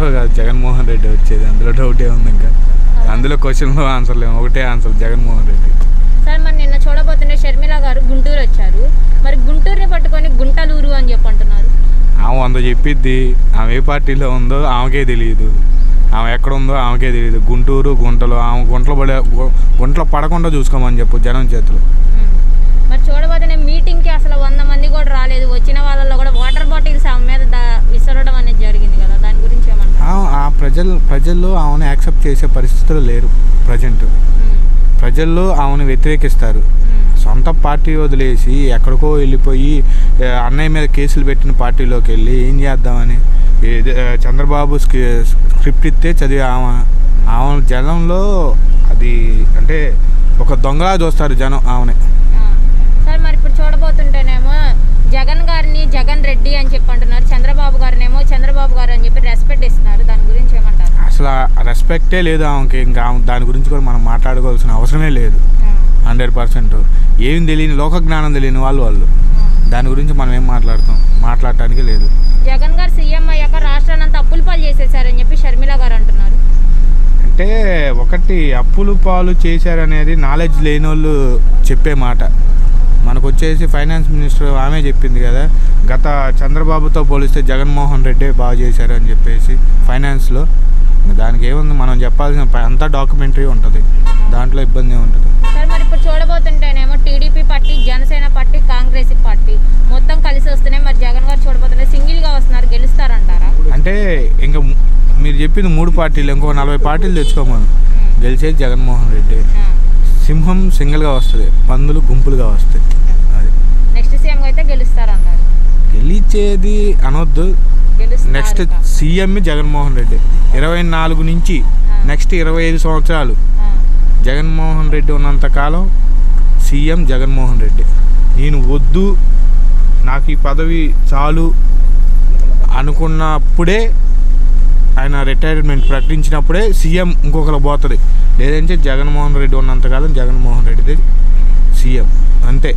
ఎవరో కాదు, జగన్మోహన్ రెడ్డి వచ్చేది. అందులో డౌటే ఉంది. ఇంకా అందులో క్వశ్చన్లో ఆన్సర్ లేవు, ఒకటే ఆన్సర్ జగన్మోహన్ రెడ్డి. సార్ మరి నిన్న చూడబోతుంటే షర్మిల గారు గుంటూరు వచ్చారు. మరి గుంటూరుని పట్టుకొని గుంటలూరు అని చెప్పి అంటున్నారు. ఆమె 100 చెప్పిద్ది. ఆమె ఏ పార్టీలో ఉందో ఆమెకే తెలియదు, ఆమె ఎక్కడ ఉందో ఆమెకే తెలియదు. గుంటూరు గుంటలు, ఆమె గుంటలు పడకుండా చూసుకోమని చెప్పు జనం చేతులు. మరి చూడబోతే మీటింగ్కి అసలు 100 మంది కూడా రాలేదు. వచ్చిన వాళ్ళలో కూడా వాటర్ బాటిల్స్ ఆమె మీద విసరడం అనేది జరిగింది కదా, దాని గురించి ఏమంటారు? ఆ ప్రజల్లో ఆమెను యాక్సెప్ట్ చేసే పరిస్థితులు లేరు. ప్రజల్లో ఆమెను వ్యతిరేకిస్తారు. సొంత పార్టీ వదిలేసి ఎక్కడికో వెళ్ళిపోయి అన్నయ్య మీద కేసులు పెట్టిన పార్టీలోకి వెళ్ళి ఏం చేద్దామని చంద్రబాబు స్క్రిప్ట్ ఇస్తే చదివి ఆమె జనంలో అది అంటే ఒక దొంగలా చూస్తారు జనం ఆమెని. సార్ మరి ఇప్పుడు చూడబోతుంటేనేమో జగన్ గారిని జగన్ రెడ్డి అని చెప్పి అంటున్నారు, చంద్రబాబు గారినేమో చంద్రబాబు గారు అని చెప్పి రెస్పెక్ట్ ఇస్తున్నారు. దాని గురించి ఏమంటారు? అసలు రెస్పెక్టే లేదు ఆమెకి. ఇంకా దాని గురించి కూడా మనం మాట్లాడుకోవాల్సిన అవసరమే లేదు. 100% ఏం తెలియని లోక జ్ఞానం తెలియని వాళ్ళు దాని గురించి మనం ఏం మాట్లాడటానికి లేదు. జగన్ గారు సీఎం అయ్యాక రాష్ట్రాన్ని అంతా అప్పుల పాలు చేసేసారని చెప్పి షర్మిల గారు అంటున్నారు. అంటే ఒకటి అప్పులు పాలు చేశారనేది నాలెడ్జ్ లేని వాళ్ళు చెప్పే మాట. మనకు వచ్చేసి ఫైనాన్స్ మినిస్టర్ ఆమె చెప్పింది కదా, గత చంద్రబాబుతో పోలిస్తే జగన్మోహన్ రెడ్డి బాగా చేశారు అని చెప్పేసి ఫైనాన్స్లో. దానికి ఏముంది, మనం చెప్పాల్సిన అంతా డాక్యుమెంటరీ ఉంటుంది, దాంట్లో ఇబ్బంది ఉంటుంది. సార్ మరి ఇప్పుడు చూడబోతుంటేనేమో TDP party, Janasena party, Congress party మొత్తం కలిసి వస్తున్నాయి. మరి జగన్ గారు చూడబోతుంటే సింగిల్గా వస్తున్నారు, గెలుస్తారంటారా? అంటే ఇంకా మీరు చెప్పింది 3 పార్టీలు, ఇంకో 40 పార్టీలు తెచ్చుకోమను, గెలిచేది జగన్మోహన్ రెడ్డి. సింహం సింగిల్గా వస్తుంది, పందులు గుంపులుగా వస్తాయి. అది నెక్స్ట్ సీఎం అయితే గెలుస్తారంటారు. గెలిచేది అనొద్దు, నెక్స్ట్ సీఎం జగన్మోహన్ రెడ్డి. 24 నుంచి నెక్స్ట్ 25 సంవత్సరాలు జగన్మోహన్ రెడ్డి ఉన్నంతకాలం సీఎం జగన్మోహన్ రెడ్డి. నేను వద్దు, నాకు ఈ పదవి చాలు అనుకున్నప్పుడే, ఆయన రిటైర్మెంట్ ప్రకటించినప్పుడే సీఎం ఇంకొకరు పోతుంది. లేదంటే జగన్మోహన్ రెడ్డి ఉన్నంతకాలం జగన్మోహన్ రెడ్డిది సీఎం అంతే.